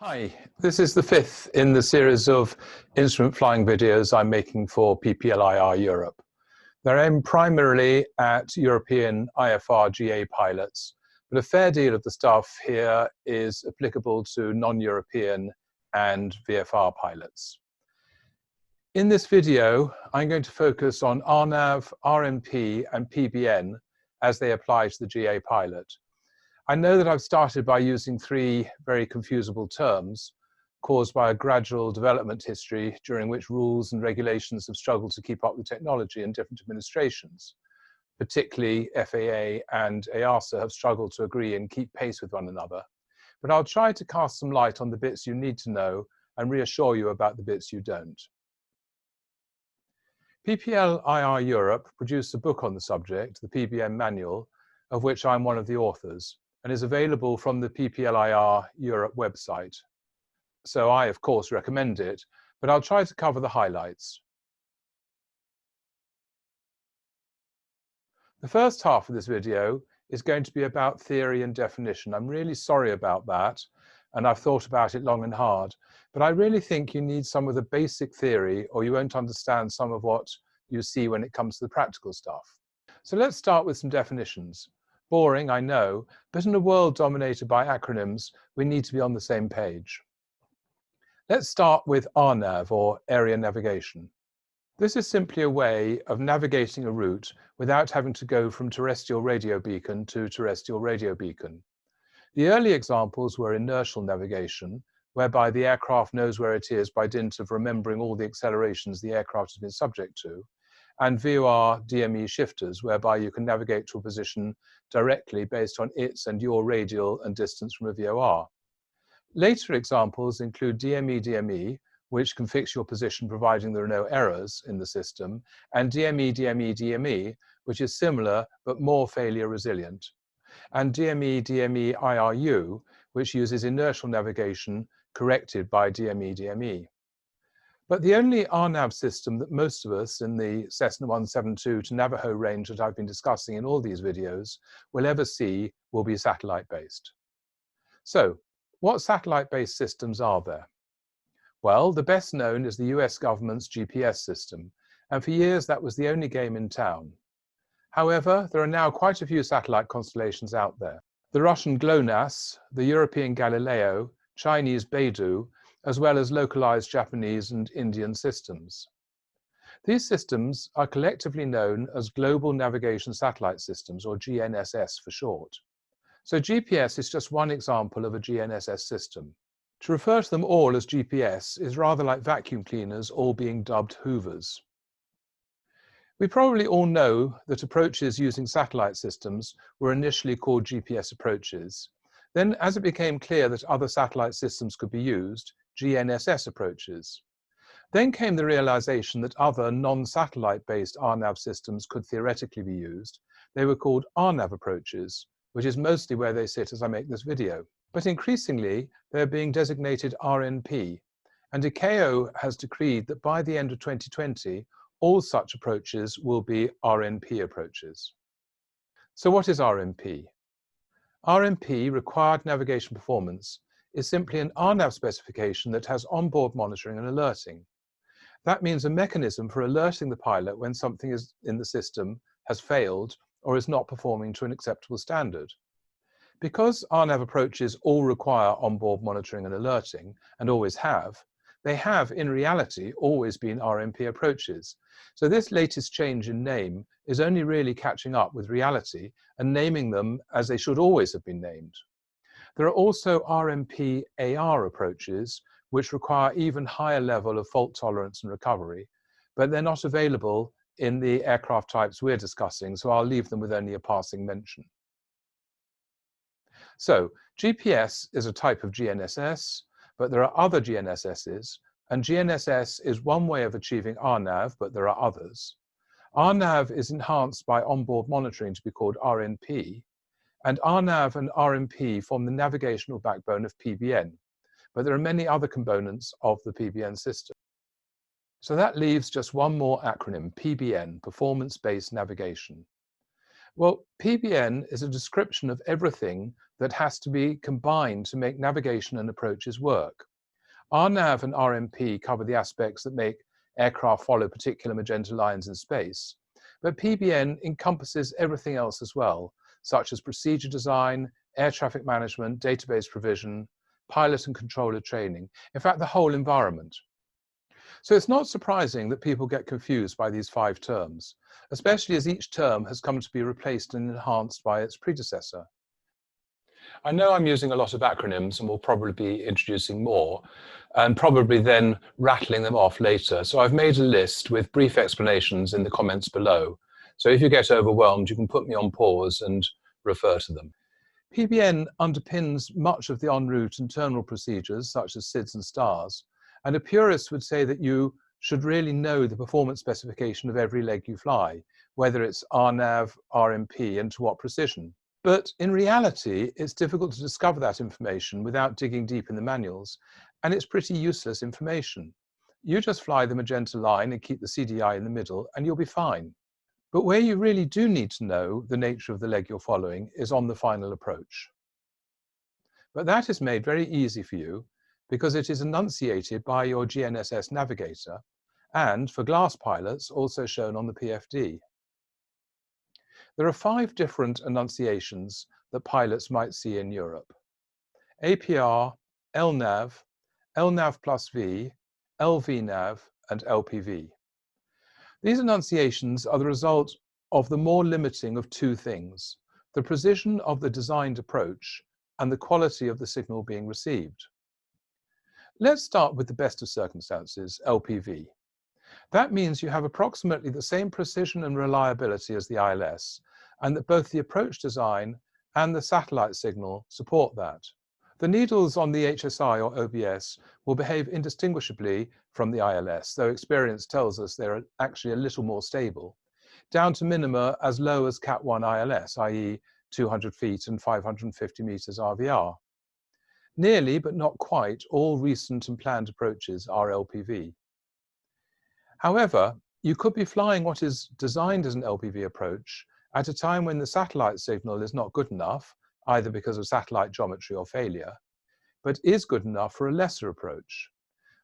Hi, this is the fifth in the series of instrument flying videos I'm making for PPLIR Europe. They're aimed primarily at European IFR GA pilots, but a fair deal of the stuff here is applicable to non-European and VFR pilots. In this video, I'm going to focus on RNAV, RMP, and PBN as they apply to the GA pilot. I know that I've started by using three very confusable terms caused by a gradual development history during which rules and regulations have struggled to keep up with technology in different administrations. Particularly FAA and EASA have struggled to agree and keep pace with one another. But I'll try to cast some light on the bits you need to know and reassure you about the bits you don't. PPLIR Europe produced a book on the subject, the PBN Manual, of which I'm one of the authors, and is available from the PPLIR Europe website. So I, of course, recommend it, but I'll try to cover the highlights. The first half of this video is going to be about theory and definition. I'm really sorry about that, and I've thought about it long and hard, but I really think you need some of the basic theory or you won't understand some of what you see when it comes to the practical stuff. So let's start with some definitions. Boring, I know, but in a world dominated by acronyms, we need to be on the same page. Let's start with RNAV, or area navigation. This is simply a way of navigating a route without having to go from terrestrial radio beacon to terrestrial radio beacon. The early examples were inertial navigation, whereby the aircraft knows where it is by dint of remembering all the accelerations the aircraft has been subject to, and VOR DME shifters, whereby you can navigate to a position directly based on its and your radial and distance from a VOR. Later examples include DME-DME, which can fix your position providing there are no errors in the system, and DME-DME-DME, which is similar but more failure resilient, and DME-DME-IRU, which uses inertial navigation corrected by DME-DME. But the only RNAV system that most of us in the Cessna 172 to Navajo range that I've been discussing in all these videos will ever see will be satellite-based. So, what satellite-based systems are there? Well, the best known is the US government's GPS system, and for years that was the only game in town. However, there are now quite a few satellite constellations out there. The Russian GLONASS, the European Galileo, Chinese Beidou, as well as localized Japanese and Indian systems. These systems are collectively known as Global Navigation Satellite Systems, or GNSS for short. So GPS is just one example of a GNSS system. To refer to them all as GPS is rather like vacuum cleaners all being dubbed Hoovers. We probably all know that approaches using satellite systems were initially called GPS approaches. Then, as it became clear that other satellite systems could be used, GNSS approaches. Then came the realization that other non-satellite-based RNAV systems could theoretically be used. They were called RNAV approaches, which is mostly where they sit as I make this video. But increasingly, they're being designated RNP, and ICAO has decreed that by the end of 2020, all such approaches will be RNP approaches. So what is RNP? RNP, Required Navigation Performance, is simply an RNAV specification that has onboard monitoring and alerting. That means a mechanism for alerting the pilot when something is in the system has failed or is not performing to an acceptable standard. Because RNAV approaches all require onboard monitoring and alerting, and always have, they have, in reality, always been RNP approaches. So this latest change in name is only really catching up with reality and naming them as they should always have been named. There are also RMP-AR approaches, which require even higher level of fault tolerance and recovery, but they're not available in the aircraft types we're discussing, so I'll leave them with only a passing mention. So, GPS is a type of GNSS, but there are other GNSSs, and GNSS is one way of achieving RNAV, but there are others. RNAV is enhanced by onboard monitoring to be called RNP, and RNAV and RMP form the navigational backbone of PBN, but there are many other components of the PBN system. So that leaves just one more acronym, PBN, Performance-Based Navigation. Well, PBN is a description of everything that has to be combined to make navigation and approaches work. RNAV and RMP cover the aspects that make aircraft follow particular magenta lines in space, but PBN encompasses everything else as well, such as procedure design, air traffic management, database provision, pilot and controller training, in fact, the whole environment. So it's not surprising that people get confused by these 5 terms, especially as each term has come to be replaced and enhanced by its predecessor. I know I'm using a lot of acronyms and will probably be introducing more and probably then rattling them off later. So I've made a list with brief explanations in the comments below. So if you get overwhelmed, you can put me on pause and refer to them. PBN underpins much of the en route and terminal procedures such as SIDS and STARS, and a purist would say that you should really know the performance specification of every leg you fly, whether it's RNAV, RMP, and to what precision. But in reality, it's difficult to discover that information without digging deep in the manuals, and it's pretty useless information. You just fly the magenta line and keep the CDI in the middle, and you'll be fine. But where you really do need to know the nature of the leg you're following is on the final approach. But that is made very easy for you because it is enunciated by your GNSS navigator and, for glass pilots, also shown on the PFD. There are 5 different enunciations that pilots might see in Europe: APR, LNAV, LNAV plus V, LVNAV, and LPV. These enunciations are the result of the more limiting of 2 things: the precision of the designed approach and the quality of the signal being received. Let's start with the best of circumstances, LPV. That means you have approximately the same precision and reliability as the ILS, and that both the approach design and the satellite signal support that. The needles on the HSI or OBS will behave indistinguishably from the ILS, though experience tells us they're actually a little more stable, down to minima as low as Cat 1 ILS, i.e. 200 feet and 550 meters RVR. Nearly, but not quite, all recent and planned approaches are LPV. However, you could be flying what is designed as an LPV approach at a time when the satellite signal is not good enough, either because of satellite geometry or failure, but is good enough for a lesser approach.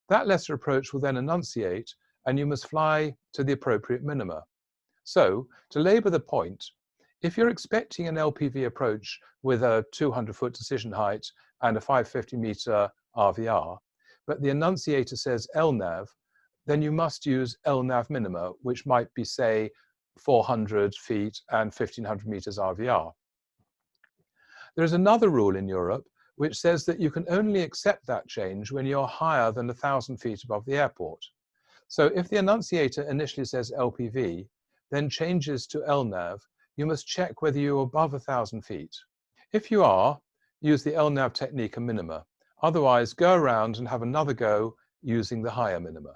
That lesser approach will then enunciate, and you must fly to the appropriate minima. So, to labour the point, if you're expecting an LPV approach with a 200-foot decision height and a 550-meter RVR, but the enunciator says LNAV, then you must use LNAV minima, which might be, say, 400 feet and 1,500 meters RVR. There is another rule in Europe which says that you can only accept that change when you're higher than 1,000 feet above the airport. So if the enunciator initially says LPV, then changes to LNAV, you must check whether you're above 1,000 feet. If you are, use the LNAV technique and minima. Otherwise, go around and have another go using the higher minima.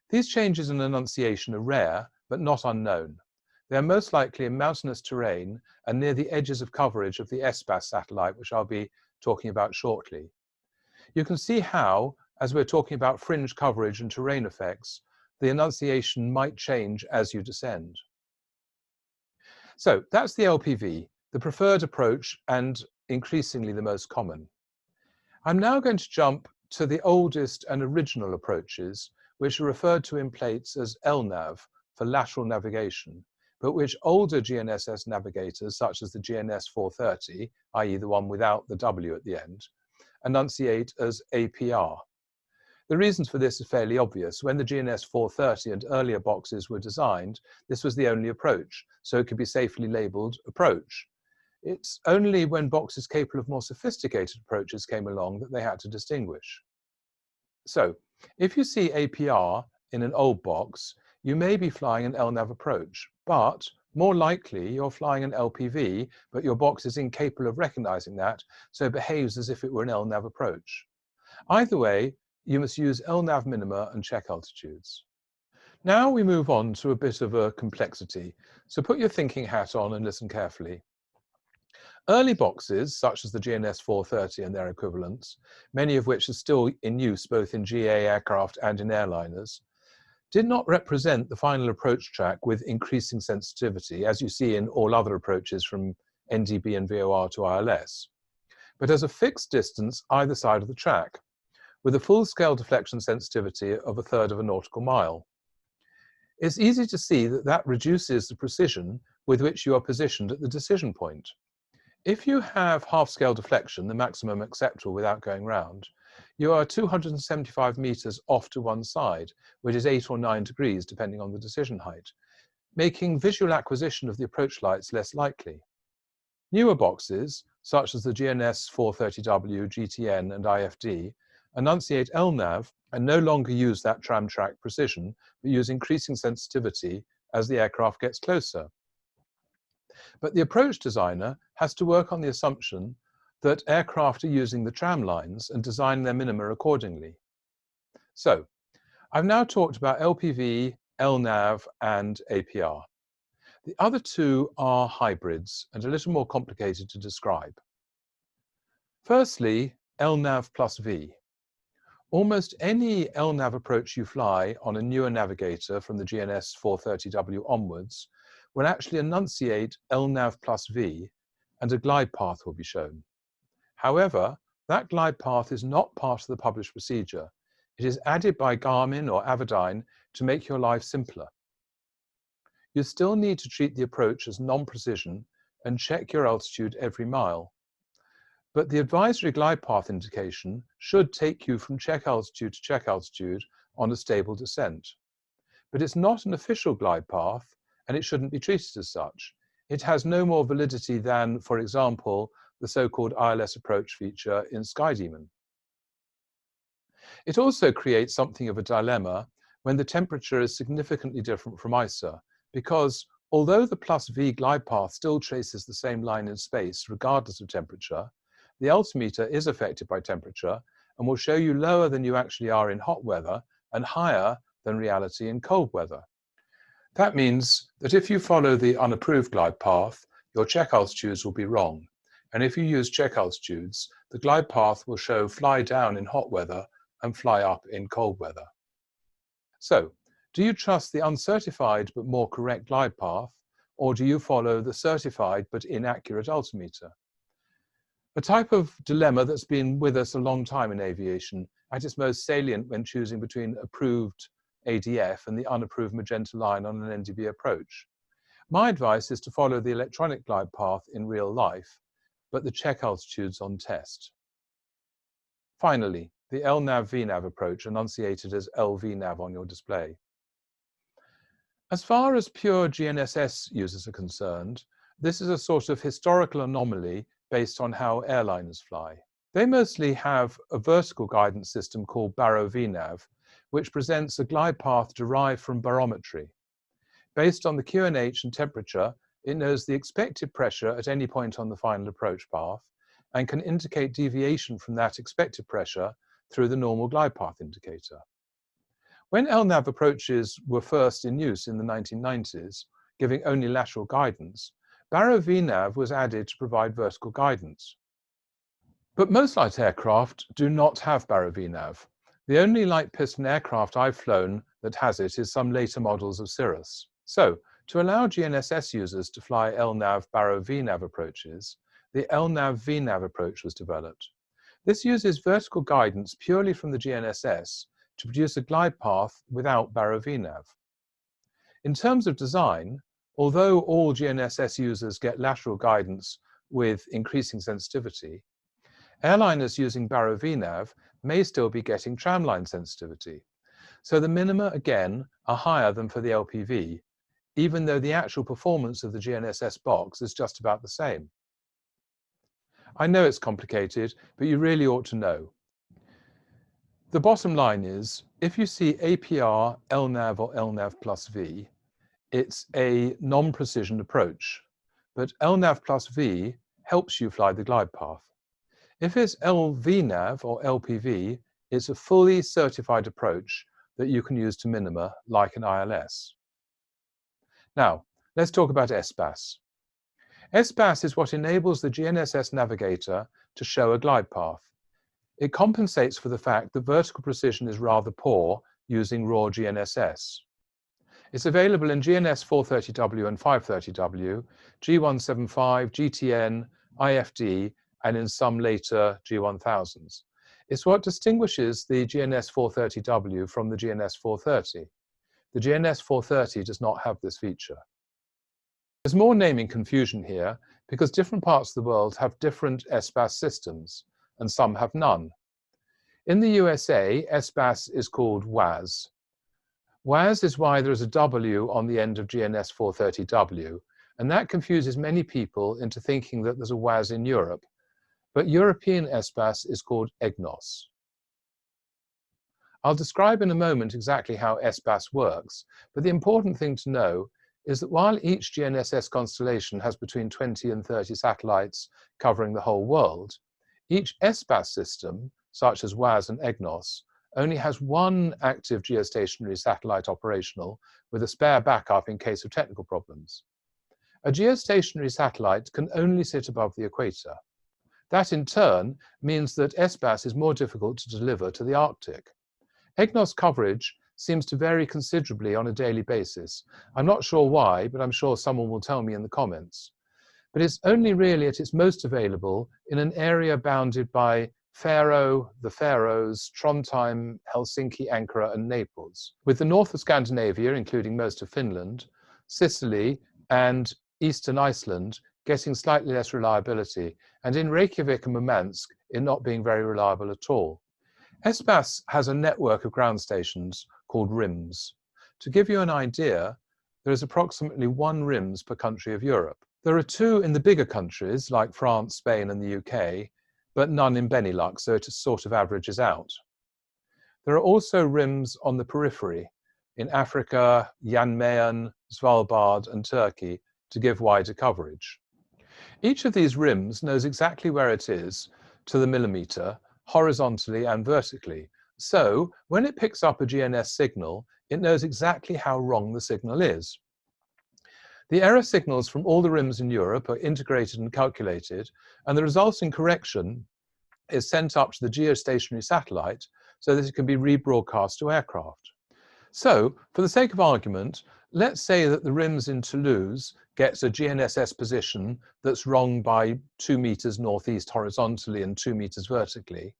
These changes in enunciation are rare, but not unknown. They are most likely in mountainous terrain and near the edges of coverage of the ESPAS satellite, which I'll be talking about shortly. You can see how, as we're talking about fringe coverage and terrain effects, the enunciation might change as you descend. So that's the LPV, the preferred approach and increasingly the most common. I'm now going to jump to the oldest and original approaches, which are referred to in plates as LNAV for lateral navigation, but which older GNSS navigators, such as the GNS 430, i.e. the one without the W at the end, enunciate as APR. The reasons for this are fairly obvious. When the GNS 430 and earlier boxes were designed, this was the only approach, so it could be safely labeled approach. It's only when boxes capable of more sophisticated approaches came along that they had to distinguish. So, if you see APR in an old box, you may be flying an LNAV approach, but more likely you're flying an LPV, but your box is incapable of recognizing that, so it behaves as if it were an LNAV approach. Either way, you must use LNAV minima and check altitudes. Now we move on to a bit of a complexity, so put your thinking hat on and listen carefully. Early boxes, such as the GNS 430 and their equivalents, many of which are still in use both in GA aircraft and in airliners, did not represent the final approach track with increasing sensitivity, as you see in all other approaches from NDB and VOR to ILS, but as a fixed distance either side of the track, with a full-scale deflection sensitivity of 1/3 of a nautical mile. It's easy to see that that reduces the precision with which you are positioned at the decision point. If you have half-scale deflection, the maximum acceptable without going round, you are 275 meters off to one side, which is 8 or 9 degrees, depending on the decision height, making visual acquisition of the approach lights less likely. Newer boxes, such as the GNS 430W, GTN, and IFD, enunciate LNAV and no longer use that tram track precision, but use increasing sensitivity as the aircraft gets closer. But the approach designer has to work on the assumption that aircraft are using the tram lines and design their minima accordingly. So, I've now talked about LPV, LNAV, and APR. The other two are hybrids and a little more complicated to describe. Firstly, LNAV plus V. Almost any LNAV approach you fly on a newer navigator from the GNS 430W onwards will actually enunciate LNAV plus V, and a glide path will be shown. However, that glide path is not part of the published procedure. It is added by Garmin or Avidyne to make your life simpler. You still need to treat the approach as non-precision and check your altitude every mile. But the advisory glide path indication should take you from check altitude to check altitude on a stable descent. But it's not an official glide path, and it shouldn't be treated as such. It has no more validity than, for example, the so-called ILS approach feature in SkyDemon. It also creates something of a dilemma when the temperature is significantly different from ISA, because although the plus V glide path still traces the same line in space regardless of temperature, the altimeter is affected by temperature and will show you lower than you actually are in hot weather and higher than reality in cold weather. That means that if you follow the unapproved glide path, your check altitudes will be wrong. And if you use check altitudes, the glide path will show fly down in hot weather and fly up in cold weather. So, do you trust the uncertified but more correct glide path, or do you follow the certified but inaccurate altimeter? A type of dilemma that's been with us a long time in aviation, at its most salient when choosing between approved ADF and the unapproved magenta line on an NDB approach. My advice is to follow the electronic glide path in real life, but the check altitudes on test. Finally, the LNAV-VNAV approach, enunciated as LVNAV on your display. As far as pure GNSS users are concerned, this is a sort of historical anomaly based on how airliners fly. They mostly have a vertical guidance system called baro-VNAV, which presents a glide path derived from barometry. Based on the QNH and temperature, it knows the expected pressure at any point on the final approach path and can indicate deviation from that expected pressure through the normal glide path indicator. When LNAV approaches were first in use in the 1990s, giving only lateral guidance, baro-VNAV was added to provide vertical guidance. But most light aircraft do not have baro-VNAV. The only light piston aircraft I've flown that has it is some later models of Cirrus. So, to allow GNSS users to fly LNAV baro-VNAV approaches, the LNAV-VNAV approach was developed. This uses vertical guidance purely from the GNSS to produce a glide path without baro-VNAV. In terms of design, although all GNSS users get lateral guidance with increasing sensitivity, airliners using baro-VNAV may still be getting tramline sensitivity. So the minima, again, are higher than for the LPV, even though the actual performance of the GNSS box is just about the same. I know it's complicated, but you really ought to know. The bottom line is, if you see APR, LNAV, or LNAV plus V, it's a non-precision approach, but LNAV plus V helps you fly the glide path. If it's LVNAV or LPV, it's a fully certified approach that you can use to minima, like an ILS. Now, let's talk about SBAS. SBAS is what enables the GNSS navigator to show a glide path. It compensates for the fact that vertical precision is rather poor using raw GNSS. It's available in GNS 430W and 530W, G175, GTN, IFD, and in some later G1000s. It's what distinguishes the GNS 430W from the GNS 430. The GNS 430 does not have this feature. There's more naming confusion here because different parts of the world have different SBAS systems, and some have none. In the USA, SBAS is called WAS. WAS is why there is a W on the end of GNS 430W, and that confuses many people into thinking that there's a WAS in Europe. But European SBAS is called EGNOS. I'll describe in a moment exactly how SBAS works, but the important thing to know is that while each GNSS constellation has between 20 and 30 satellites covering the whole world, each SBAS system, such as WAS and EGNOS, only has one active geostationary satellite operational with a spare backup in case of technical problems. A geostationary satellite can only sit above the equator. That in turn means that SBAS is more difficult to deliver to the Arctic. EGNOS coverage seems to vary considerably on a daily basis. I'm not sure why, but I'm sure someone will tell me in the comments. But it's only really at its most available in an area bounded by Faro, the Faroes, Trondheim, Helsinki, Ankara, and Naples, with the north of Scandinavia, including most of Finland, Sicily, and eastern Iceland getting slightly less reliability, and in Reykjavik and Murmansk, it not being very reliable at all. SBAS has a network of ground stations called RIMS. To give you an idea, there is approximately 1 RIMS per country of Europe. There are 2 in the bigger countries, like France, Spain, and the UK, but none in Benelux, so it sort of averages out. There are also RIMS on the periphery, in Africa, Jan Mayen, Svalbard, and Turkey, to give wider coverage. Each of these RIMS knows exactly where it is, to the millimeter, horizontally and vertically. So, when it picks up a GNS signal, it knows exactly how wrong the signal is. The error signals from all the RIMS in Europe are integrated and calculated, and the resulting correction is sent up to the geostationary satellite so that it can be rebroadcast to aircraft. So, for the sake of argument, let's say that the RIMS in Toulouse gets a GNSS position that's wrong by 2 meters northeast horizontally and 2 meters vertically,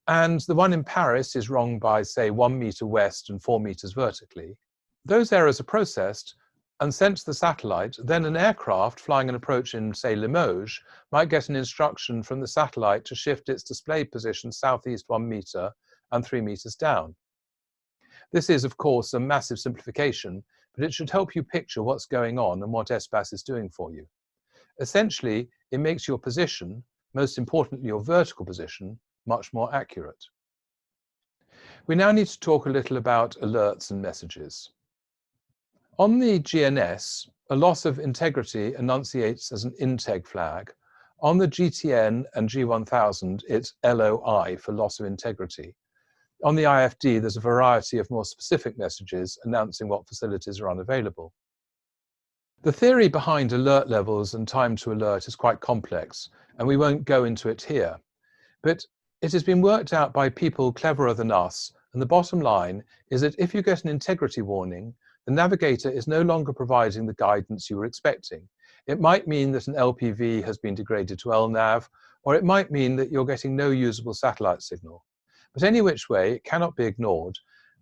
and the one in Paris is wrong by, say, 1 meter west and 4 meters vertically. Those errors are processed and sent to the satellite. Then an aircraft flying an approach in, say, Limoges might get an instruction from the satellite to shift its display position southeast 1 meter and 3 meters down. This is, of course, a massive simplification, but it should help you picture what's going on and what SBAS is doing for you. Essentially, it makes your position, most importantly your vertical position, much more accurate. We now need to talk a little about alerts and messages. On the GNS, a loss of integrity enunciates as an INTEG flag. On the GTN and G1000, it's LOI for loss of integrity. On the IFD, there's a variety of more specific messages announcing what facilities are unavailable. The theory behind alert levels and time to alert is quite complex, and we won't go into it here. But it has been worked out by people cleverer than us, and the bottom line is that if you get an integrity warning, the navigator is no longer providing the guidance you were expecting. It might mean that an LPV has been degraded to LNAV, or it might mean that you're getting no usable satellite signal. But any which way, it cannot be ignored,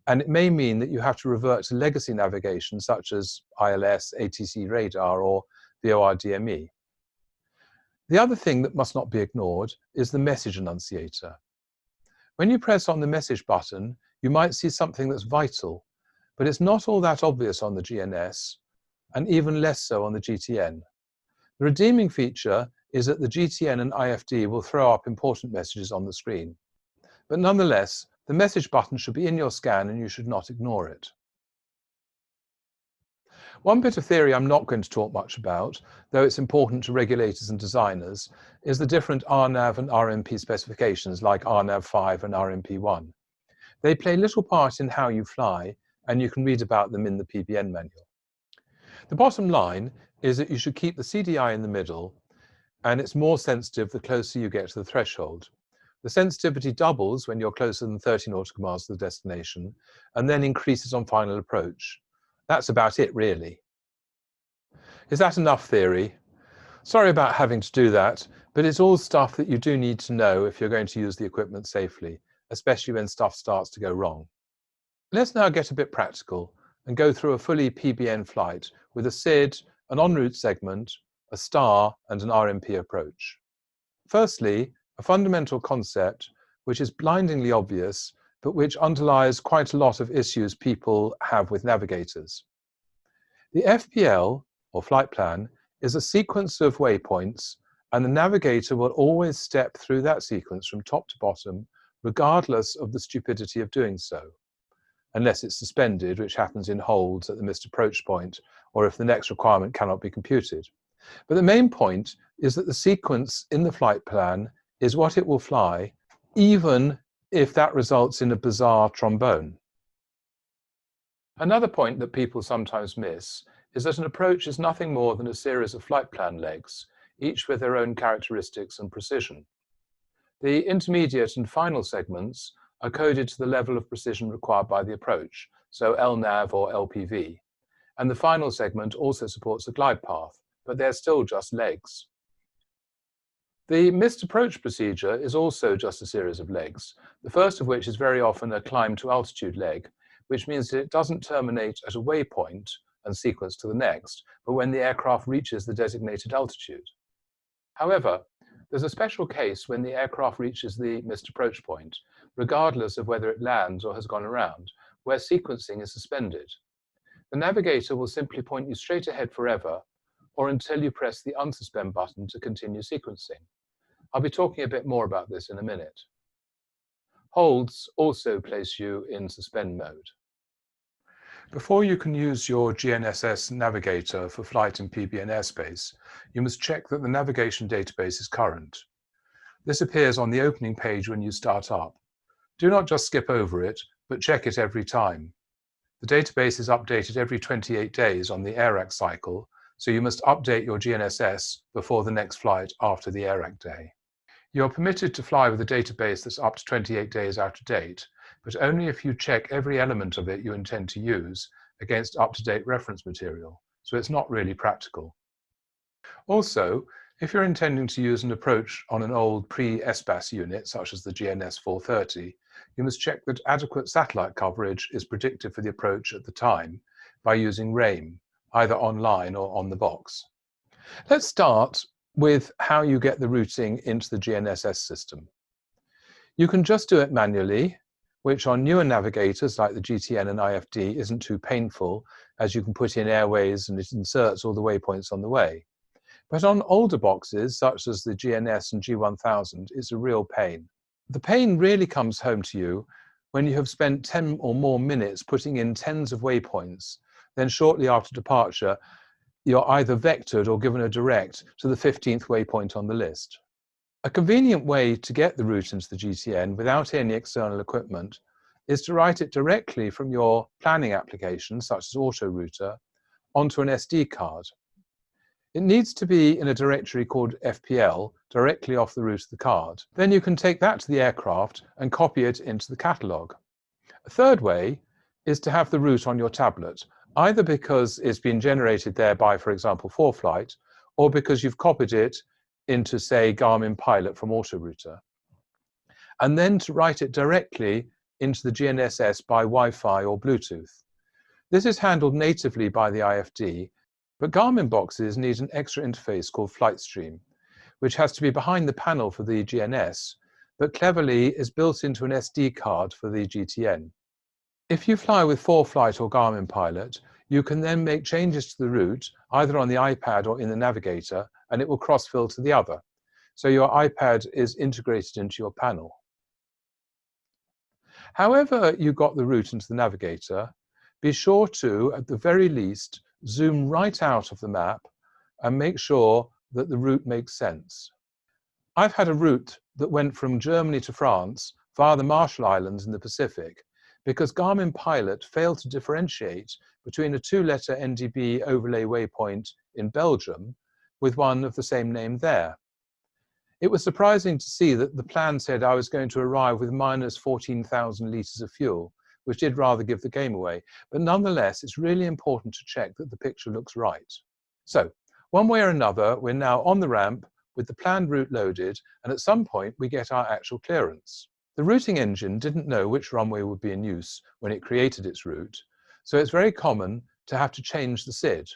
and it may mean that you have to revert to legacy navigation such as ILS, ATC radar, or VORDME. The other thing that must not be ignored is the message annunciator. When you press on the message button, you might see something that's vital, but it's not all that obvious on the GNS, and even less so on the GTN. The redeeming feature is that the GTN and IFD will throw up important messages on the screen. But nonetheless, the message button should be in your scan and you should not ignore it. One bit of theory I'm not going to talk much about, though it's important to regulators and designers, is the different RNAV and RMP specifications like RNAV5 and RMP1. They play little part in how you fly, and you can read about them in the PBN manual. The bottom line is that you should keep the CDI in the middle, and it's more sensitive the closer you get to the threshold. The sensitivity doubles when you're closer than 30 nautical miles to the destination, and then increases on final approach. That's about it, really. Is that enough theory? Sorry about having to do that, but it's all stuff that you do need to know if you're going to use the equipment safely, especially when stuff starts to go wrong. Let's now get a bit practical and go through a fully PBN flight with a SID, an en route segment, a STAR, and an RMP approach. Firstly, a fundamental concept which is blindingly obvious, but which underlies quite a lot of issues people have with navigators. The FPL, or flight plan, is a sequence of waypoints, and the navigator will always step through that sequence from top to bottom, regardless of the stupidity of doing so, unless it's suspended, which happens in holds at the missed approach point, or if the next requirement cannot be computed. But the main point is that the sequence in the flight plan is what it will fly, even if that results in a bizarre trombone. Another point that people sometimes miss is that an approach is nothing more than a series of flight plan legs, each with their own characteristics and precision. The intermediate and final segments are coded to the level of precision required by the approach, so LNAV or LPV, and the final segment also supports a glide path, but they're still just legs. The missed approach procedure is also just a series of legs, the first of which is very often a climb to altitude leg, which means that it doesn't terminate at a waypoint and sequence to the next, but when the aircraft reaches the designated altitude. However, there's a special case when the aircraft reaches the missed approach point, regardless of whether it lands or has gone around, where sequencing is suspended. The navigator will simply point you straight ahead forever, or until you press the unsuspend button to continue sequencing. I'll be talking a bit more about this in a minute. Holds also place you in suspend mode. Before you can use your GNSS navigator for flight in PBN airspace, you must check that the navigation database is current. This appears on the opening page when you start up. Do not just skip over it, but check it every time. The database is updated every 28 days on the AIRAC cycle, so you must update your GNSS before the next flight after the AIRAC day. You are permitted to fly with a database that's up to 28 days out of date, but only if you check every element of it you intend to use against up-to-date reference material, so it's not really practical. Also, if you're intending to use an approach on an old pre-SBAS unit, such as the GNS 430, you must check that adequate satellite coverage is predicted for the approach at the time by using RAME, either online or on the box. Let's start with how you get the routing into the GNSS system. You can just do it manually, which on newer navigators like the GTN and IFD isn't too painful, as you can put in airways and it inserts all the waypoints on the way. But on older boxes, such as the GNS and G1000, it's a real pain. The pain really comes home to you when you have spent 10 or more minutes putting in tens of waypoints, then shortly after departure, you're either vectored or given a direct to the 15th waypoint on the list. A convenient way to get the route into the GTN without any external equipment is to write it directly from your planning application, such as AutoRouter, onto an SD card. It needs to be in a directory called FPL, directly off the route of the card. Then you can take that to the aircraft and copy it into the catalogue. A third way is to have the route on your tablet, either because it's been generated there by, for example, ForeFlight, or because you've copied it into, say, Garmin Pilot from AutoRouter, and then to write it directly into the GNSS by Wi-Fi or Bluetooth. This is handled natively by the IFD, but Garmin boxes need an extra interface called FlightStream, which has to be behind the panel for the GNS, but cleverly is built into an SD card for the GTN. If you fly with ForeFlight or Garmin Pilot, you can then make changes to the route, either on the iPad or in the navigator, and it will cross-fill to the other. So your iPad is integrated into your panel. However you got the route into the navigator, be sure to, at the very least, zoom right out of the map and make sure that the route makes sense. I've had a route that went from Germany to France via the Marshall Islands in the Pacific because Garmin Pilot failed to differentiate between a two-letter NDB overlay waypoint in Belgium with one of the same name there. It was surprising to see that the plan said I was going to arrive with minus 14,000 litres of fuel, which did rather give the game away. But nonetheless, it's really important to check that the picture looks right. So, one way or another, we're now on the ramp with the planned route loaded, and at some point we get our actual clearance. The routing engine didn't know which runway would be in use when it created its route, so it's very common to have to change the SID.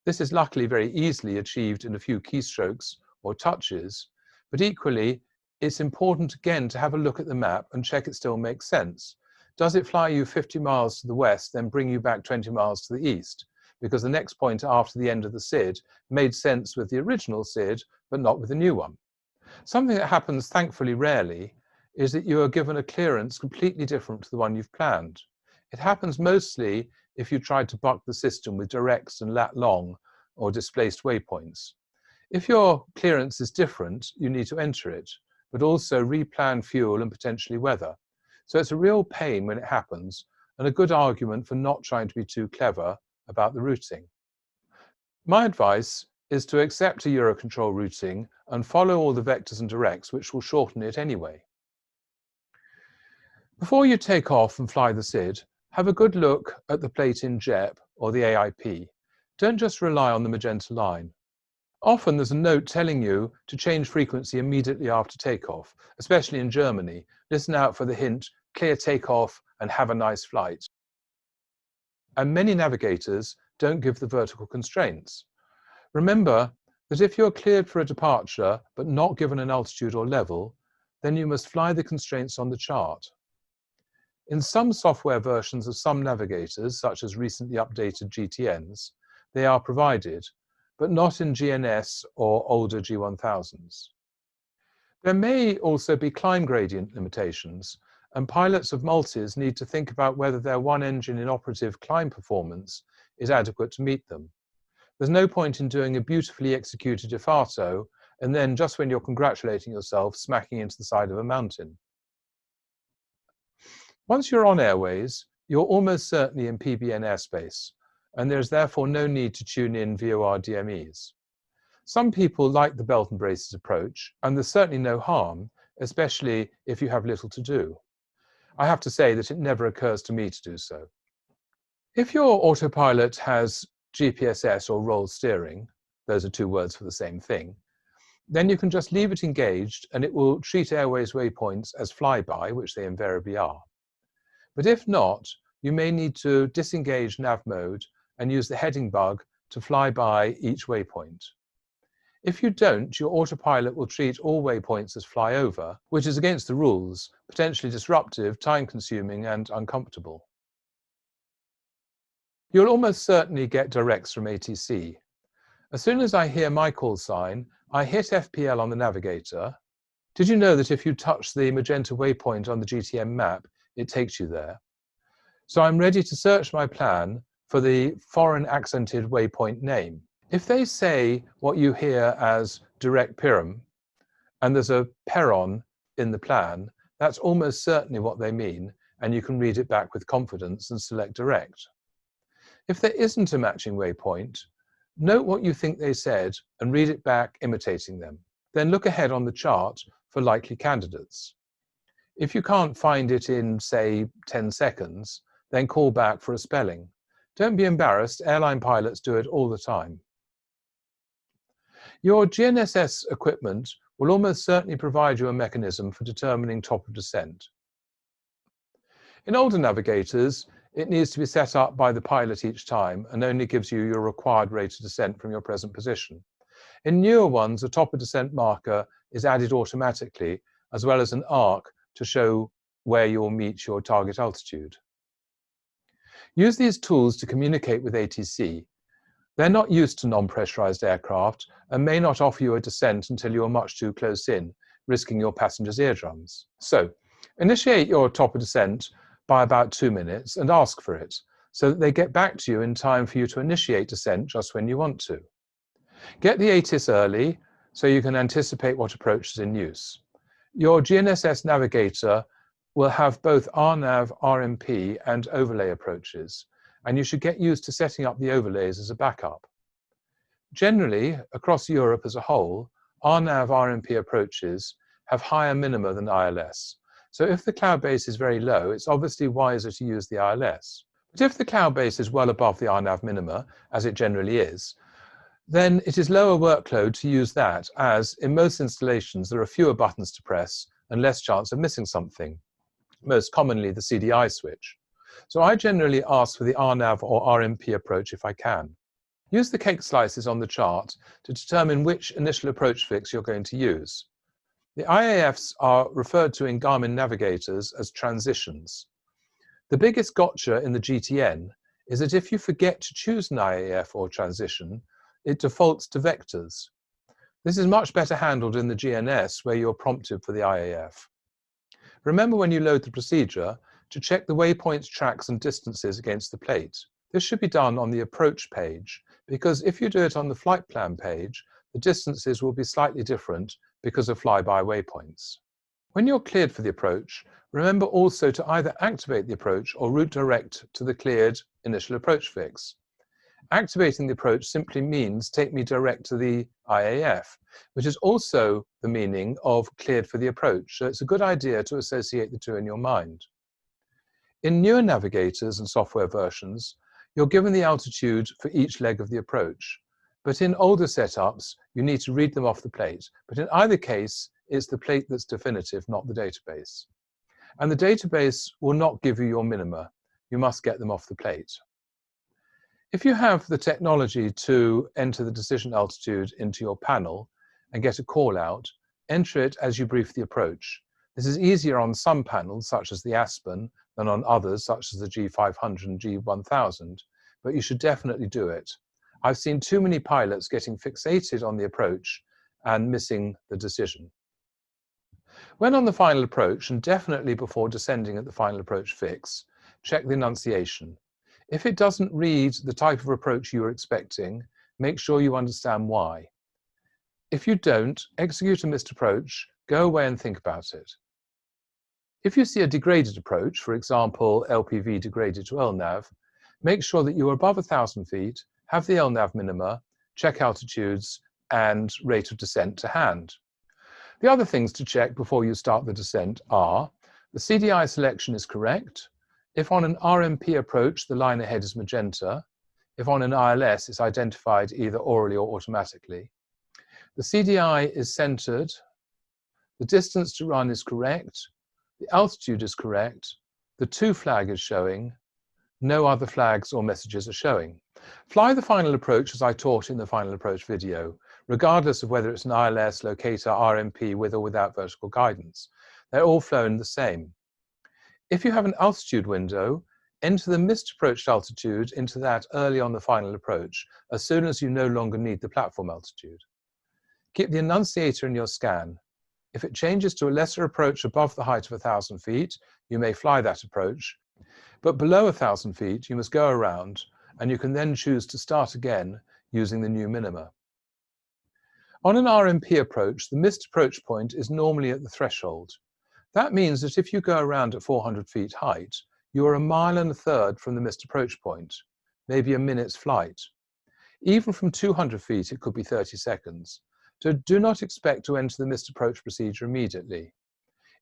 This is luckily very easily achieved in a few keystrokes or touches, but equally, it's important again to have a look at the map and check it still makes sense. Does it fly you 50 miles to the west, then bring you back 20 miles to the east? Because the next point after the end of the SID made sense with the original SID, but not with the new one. Something that happens thankfully rarely is that you are given a clearance completely different to the one you've planned. It happens mostly if you try to buck the system with directs and lat long or displaced waypoints. If your clearance is different, you need to enter it, but also replan fuel and potentially weather. So it's a real pain when it happens, and a good argument for not trying to be too clever about the routing. My advice is to accept a Eurocontrol routing and follow all the vectors and directs, which will shorten it anyway. Before you take off and fly the SID, have a good look at the plate in JEP or the AIP. Don't just rely on the magenta line. Often there's a note telling you to change frequency immediately after takeoff, especially in Germany. Listen out for the hint, clear takeoff and have a nice flight. And many navigators don't give the vertical constraints. Remember that if you're cleared for a departure but not given an altitude or level, then you must fly the constraints on the chart. In some software versions of some navigators, such as recently updated GTNs, they are provided, but not in GNS or older G1000s. There may also be climb gradient limitations, and pilots of multis need to think about whether their one engine in operative climb performance is adequate to meet them. There's no point in doing a beautifully executed IFATO and then, just when you're congratulating yourself, smacking into the side of a mountain. Once you're on airways, you're almost certainly in PBN airspace, and there's therefore no need to tune in VOR DMEs. Some people like the belt and braces approach, and there's certainly no harm, especially if you have little to do. I have to say that it never occurs to me to do so. If your autopilot has GPSS or roll steering, those are two words for the same thing, then you can just leave it engaged and it will treat airways waypoints as flyby, which they invariably are. But if not, you may need to disengage nav mode and use the heading bug to fly by each waypoint. If you don't, your autopilot will treat all waypoints as flyover, which is against the rules, potentially disruptive, time-consuming, and uncomfortable. You'll almost certainly get directs from ATC. As soon as I hear my call sign, I hit FPL on the navigator. Did you know that if you touch the magenta waypoint on the GTM map, it takes you there? So I'm ready to search my plan for the foreign accented waypoint name. If they say what you hear as direct Piram, and there's a Peron in the plan, that's almost certainly what they mean, and you can read it back with confidence and select direct. If there isn't a matching waypoint, note what you think they said and read it back imitating them. Then look ahead on the chart for likely candidates. If you can't find it in, say, 10 seconds, then call back for a spelling. Don't be embarrassed, airline pilots do it all the time. Your GNSS equipment will almost certainly provide you a mechanism for determining top of descent. In older navigators, it needs to be set up by the pilot each time and only gives you your required rate of descent from your present position. In newer ones, a top of descent marker is added automatically, as well as an arc to show where you'll meet your target altitude. Use these tools to communicate with ATC. They're not used to non-pressurized aircraft and may not offer you a descent until you are much too close in, risking your passengers' eardrums. So, initiate your top of descent by about 2 minutes and ask for it, so that they get back to you in time for you to initiate descent just when you want to. Get the ATIS early, so you can anticipate what approach is in use. Your GNSS navigator will have both RNAV, RMP, and overlay approaches, and you should get used to setting up the overlays as a backup. Generally, across Europe as a whole, RNAV RMP approaches have higher minima than ILS. So if the cloud base is very low, it's obviously wiser to use the ILS. But if the cloud base is well above the RNAV minima, as it generally is, then it is lower workload to use that, as in most installations there are fewer buttons to press and less chance of missing something, most commonly the CDI switch. So I generally ask for the RNAV or RMP approach if I can. Use the cake slices on the chart to determine which initial approach fix you're going to use. The IAFs are referred to in Garmin navigators as transitions. The biggest gotcha in the GTN is that if you forget to choose an IAF or transition, it defaults to vectors. This is much better handled in the GNS, where you're prompted for the IAF. Remember when you load the procedure to check the waypoints, tracks and distances against the plate. This should be done on the approach page, because if you do it on the flight plan page, the distances will be slightly different because of flyby waypoints. When you're cleared for the approach, remember also to either activate the approach or route direct to the cleared initial approach fix. Activating the approach simply means take me direct to the IAF, which is also the meaning of cleared for the approach, so it's a good idea to associate the two in your mind. In newer navigators and software versions, you're given the altitude for each leg of the approach, but in older setups, you need to read them off the plate. But in either case, it's the plate that's definitive, not the database. And the database will not give you your minima. You must get them off the plate. If you have the technology to enter the decision altitude into your panel and get a call out, enter it as you brief the approach. This is easier on some panels, such as the Aspen, than on others, such as the G500 and G1000, but you should definitely do it. I've seen too many pilots getting fixated on the approach and missing the decision. When on the final approach, and definitely before descending at the final approach fix, check the enunciation. If it doesn't read the type of approach you were expecting, make sure you understand why. If you don't, execute a missed approach, go away and think about it. If you see a degraded approach, for example, LPV degraded to LNAV, make sure that you are above 1,000 feet, have the LNAV minima, check altitudes, and rate of descent to hand. The other things to check before you start the descent are the CDI selection is correct. If on an RMP approach, the line ahead is magenta. If on an ILS, it's identified either orally or automatically. The CDI is centered. The distance to run is correct. The altitude is correct. The to flag is showing. No other flags or messages are showing. Fly the final approach as I taught in the final approach video, regardless of whether it's an ILS, locator, RMP with or without vertical guidance. They're all flown the same. If you have an altitude window, enter the missed approach altitude into that early on the final approach, as soon as you no longer need the platform altitude. Keep the enunciator in your scan. If it changes to a lesser approach above the height of 1,000 feet, you may fly that approach, but below 1,000 feet, you must go around, and you can then choose to start again using the new minima. On an RMP approach, the missed approach point is normally at the threshold. That means that if you go around at 400 feet height, you are 1.33 miles from the missed approach point, maybe a minute's flight. Even from 200 feet, it could be 30 seconds. So do not expect to enter the missed approach procedure immediately.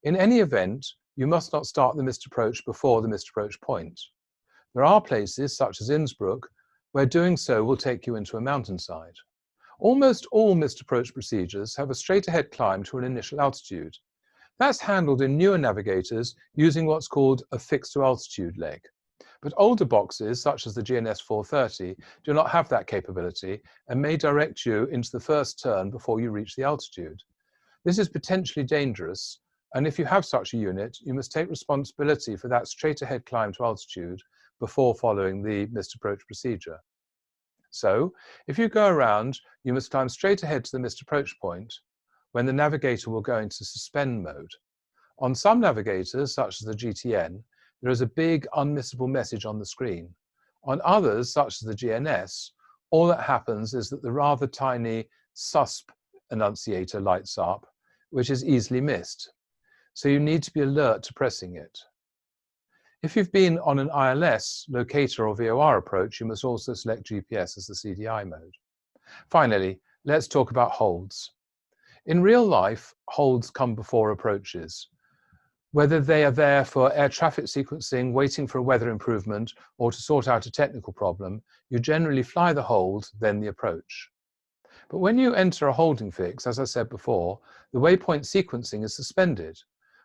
In any event, you must not start the missed approach before the missed approach point. There are places, such as Innsbruck, where doing so will take you into a mountainside. Almost all missed approach procedures have a straight ahead climb to an initial altitude. That's handled in newer navigators using what's called a fixed to altitude leg. But older boxes, such as the GNS 430, do not have that capability and may direct you into the first turn before you reach the altitude. This is potentially dangerous, and if you have such a unit, you must take responsibility for that straight ahead climb to altitude before following the missed approach procedure. So, if you go around, you must climb straight ahead to the missed approach point, when the navigator will go into suspend mode. On some navigators, such as the GTN, there is a big unmissable message on the screen. On others, such as the GNS, all that happens is that the rather tiny SUSP enunciator lights up, which is easily missed. So you need to be alert to pressing it. If you've been on an ILS, locator or VOR approach, you must also select GPS as the CDI mode. Finally, let's talk about holds. In real life, holds come before approaches. Whether they are there for air traffic sequencing, waiting for a weather improvement, or to sort out a technical problem, you generally fly the hold, then the approach. But when you enter a holding fix, as I said before, the waypoint sequencing is suspended.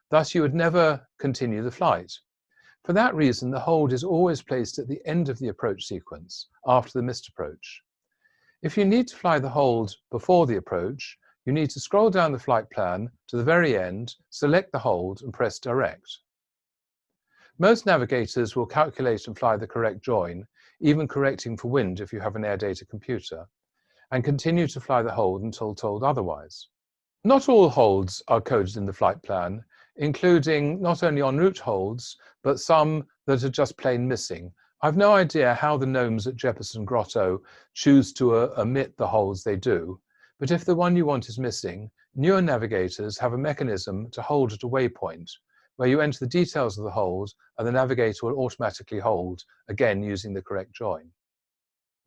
Thus, you would never continue the flight. For that reason, the hold is always placed at the end of the approach sequence, after the missed approach. If you need to fly the hold before the approach, you need to scroll down the flight plan to the very end, select the hold, and press direct. Most navigators will calculate and fly the correct join, even correcting for wind if you have an air data computer, and continue to fly the hold until told otherwise. Not all holds are coded in the flight plan, including not only en route holds, but some that are just plain missing. I've no idea how the gnomes at Jeppesen Grotto choose to omit the holds they do, but if the one you want is missing, newer navigators have a mechanism to hold at a waypoint, where you enter the details of the hold and the navigator will automatically hold, again using the correct join.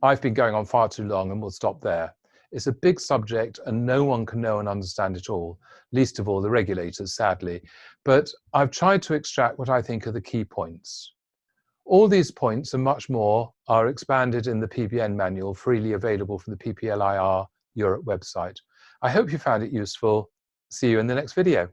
I've been going on far too long and will stop there. It's a big subject and no one can know and understand it all, least of all the regulators, sadly. But I've tried to extract what I think are the key points. All these points and much more are expanded in the PBN manual, freely available from the PPLIR Europe website. I hope you found it useful. See you in the next video.